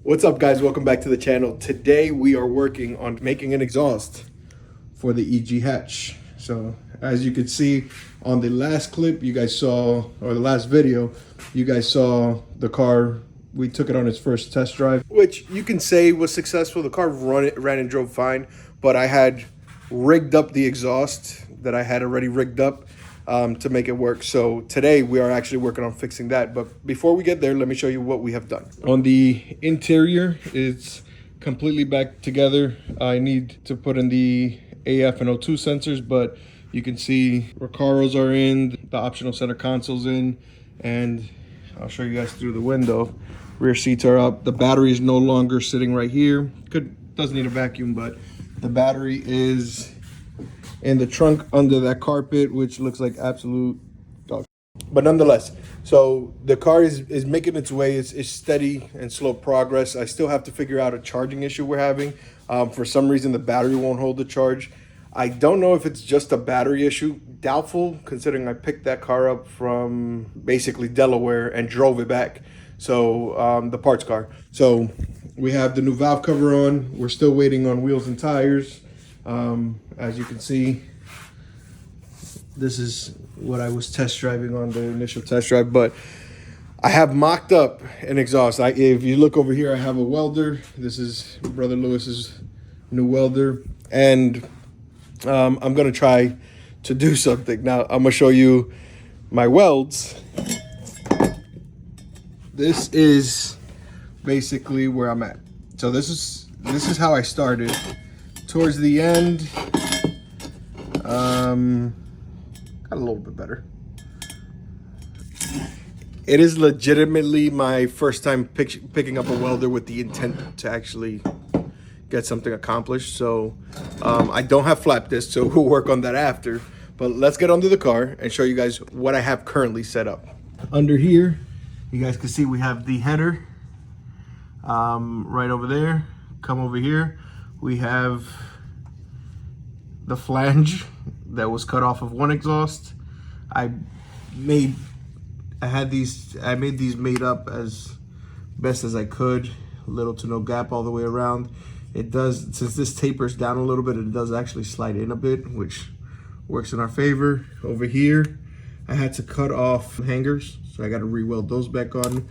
What's up, guys? Welcome back to the channel. Today we are working on making an exhaust for the EG hatch. So as you can see on the last clip you guys saw, or the last video, you guys saw the car. We took it on its first test drive, which you can say was successful. The car ran and drove fine, but I had rigged up the exhaust that I had already rigged up to make it work. So today we are actually working on fixing that. But before we get there, let me show you what we have done. On the interior, it's completely back together. I need to put in the AF and O2 sensors, but you can see Recaros are in, the optional center console's in, and I'll show you guys through the window. Rear seats are up. The battery is no longer sitting right here. Doesn't need a vacuum, but the battery is in the trunk under that carpet, which looks like absolute dog. But nonetheless, so the car is making its way. It's steady and slow progress. I still have to figure out a charging issue we're having. For some reason, the battery won't hold the charge. I don't know if it's just a battery issue. Doubtful, considering I picked that car up from basically Delaware and drove it back. So the parts car. So we have the new valve cover on. We're still waiting on wheels and tires. As you can see, this is what I was test driving on the initial test drive, but I have mocked up an exhaust. If you look over here, I have a welder. This is Brother Lewis's new welder, and I'm gonna try to do something. Now I'm gonna show you my welds. This is basically where I'm at. So this is how I started. Towards the end, got a little bit better. It is legitimately my first time picking up a welder with the intent to actually get something accomplished. So I don't have flap disc, so we'll work on that after. But let's get under the car and show you guys what I have currently set up. Under here, you guys can see we have the header right over there. Come over here. We have the flange that was cut off of one exhaust. I made these made up as best as I could. Little to no gap all the way around. It does, since this tapers down a little bit, it does actually slide in a bit, which works in our favor. Over here, I had to cut off hangers, so I got to re-weld those back on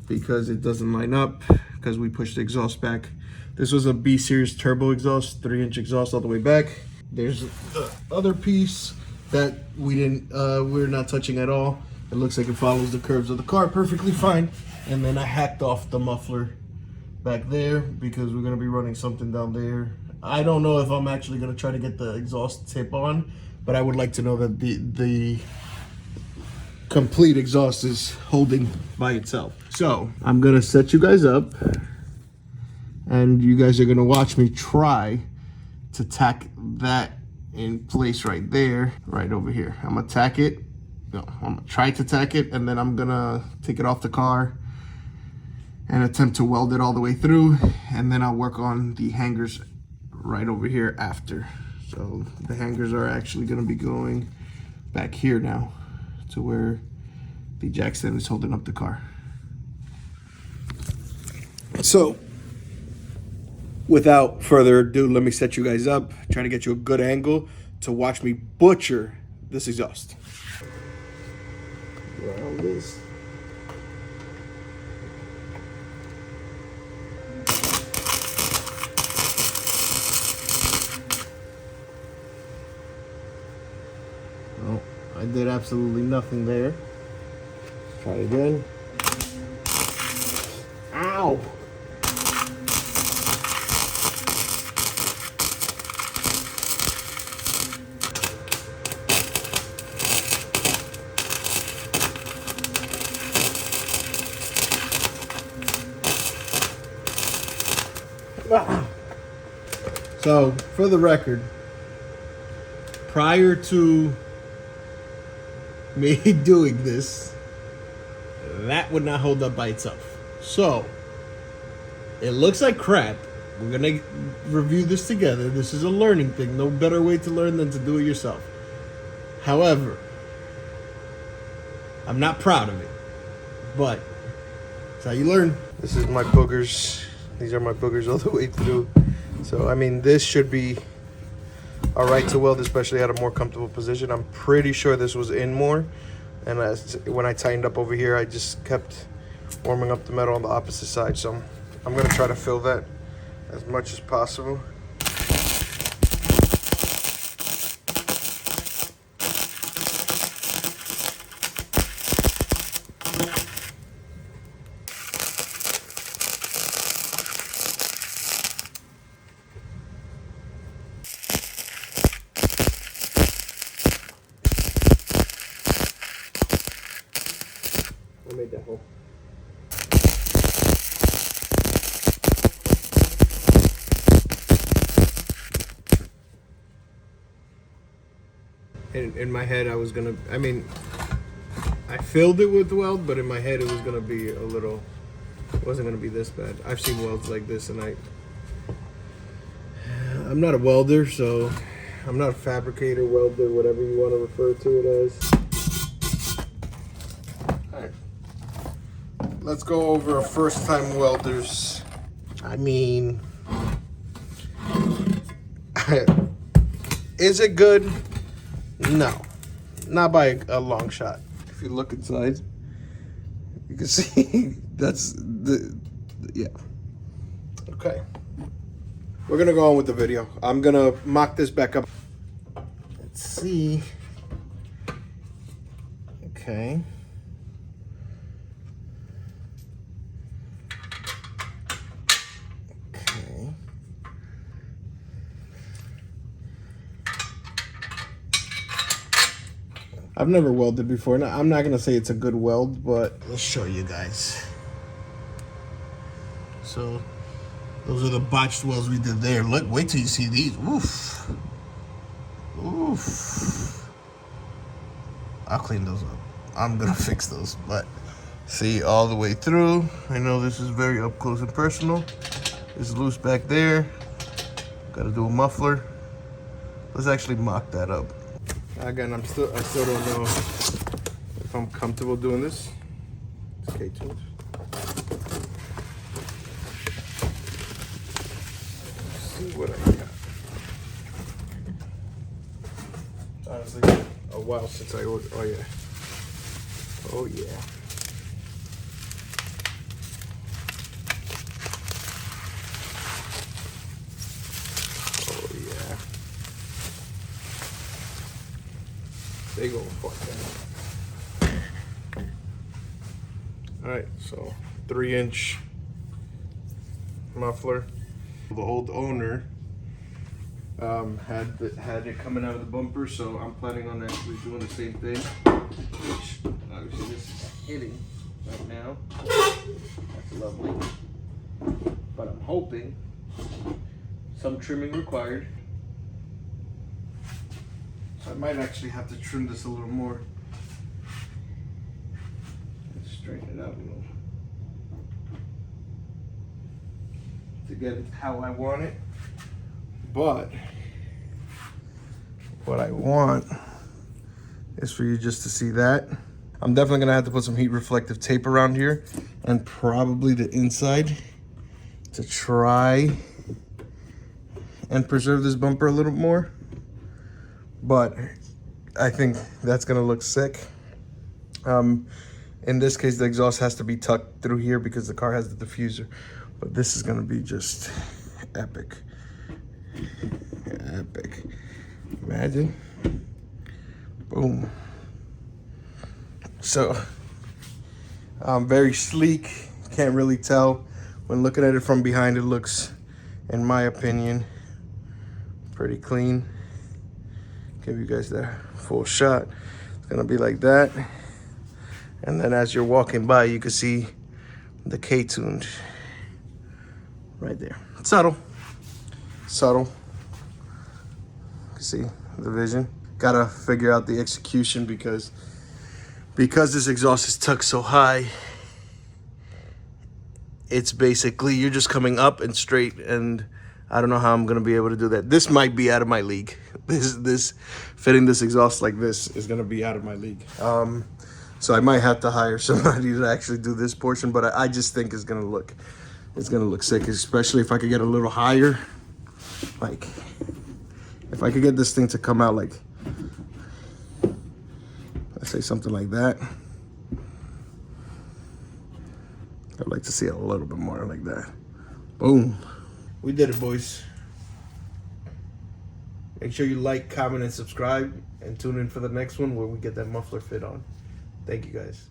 because it doesn't line up because we pushed the exhaust back. This was a B series turbo exhaust, 3-inch exhaust all the way back. There's the other piece that we're not touching at all. It looks like it follows the curves of the car perfectly fine. And then I hacked off the muffler back there because we're gonna be running something down there. I don't know if I'm actually gonna try to get the exhaust tip on, but I would like to know that the complete exhaust is holding by itself. So I'm gonna set you guys up, and you guys are gonna watch me try to tack that in place right there, right over here. I'm gonna tack it. No, I'm gonna try to tack it, and then I'm gonna take it off the car and attempt to weld it all the way through, and then I'll work on the hangers right over here after. So the hangers are actually gonna be going back here now to where the jack stand is holding up the car. So without further ado, let me set you guys up, try to get you a good angle to watch me butcher this exhaust. Around this. Oh, I did absolutely nothing there. Let's try it again. Ow! So, for the record, prior to me doing this, that would not hold up by itself. So, it looks like crap. We're gonna review this together. This is a learning thing. No better way to learn than to do it yourself. However, I'm not proud of it, but it's how you learn. This is my boogers These are my boogers all the way through. So, I mean, this should be all right to weld, especially at a more comfortable position. I'm pretty sure this was in more. And when I tightened up over here, I just kept warming up the metal on the opposite side. So I'm gonna try to fill that as much as possible. I made that hole. In my head, I was gonna, I mean, I filled it with weld, but in my head it was gonna be a little, it wasn't gonna be this bad. I've seen welds like this, and I'm not a welder, so I'm not a fabricator, welder, whatever you want to refer to it as. Let's go over a first-time welders. I mean, is it good? No, not by a long shot. If you look inside, you can see that's yeah. Okay, we're gonna go on with the video. I'm gonna mock this back up. Let's see. Okay. I've never welded before. Now, I'm not gonna say it's a good weld, but let's show you guys. So those are the botched welds we did there. Look, wait till you see these. Oof. Oof. I'll clean those up. I'm gonna fix those, but see all the way through. I know this is very up close and personal. It's loose back there. Gotta do a muffler. Let's actually mock that up. Again, I still don't know if I'm comfortable doing this. It's K-tuned. Let's see what I got. Honestly, a while since I ordered. Oh yeah. Oh yeah. They go fuck that. All right, so 3-inch muffler. The old owner had it coming out of the bumper, so I'm planning on actually doing the same thing. Which obviously this is hitting right now. That's lovely. But I'm hoping some trimming required. So I might actually have to trim this a little more. And straighten it out a little. To get it how I want it. But what I want is for you just to see that. I'm definitely gonna have to put some heat reflective tape around here and probably the inside to try and preserve this bumper a little more. But I think that's gonna look sick. In this case, the exhaust has to be tucked through here because the car has the diffuser. But this is gonna be just epic. Epic. Imagine. Boom. So, very sleek. Can't really tell. When looking at it from behind, it looks, in my opinion, pretty clean. Give you guys the full shot. It's gonna be like that. And then as you're walking by, you can see the K-tuned right there. Subtle. Subtle. You can see the vision. Gotta figure out the execution because this exhaust is tucked so high, it's basically, you're just coming up and straight, and I don't know how I'm gonna be able to do that. This might be out of my league. This fitting this exhaust like this is gonna be out of my league. So I might have to hire somebody to actually do this portion, but I just think it's gonna look it's gonna look sick, especially if I could get a little higher. Like, if I could get this thing to come out like, let's say something like that. I'd like to see it a little bit more like that. Boom. We did it, boys. Make sure you like, comment, and subscribe, and tune in for the next one where we get that muffler fit on. Thank you, guys.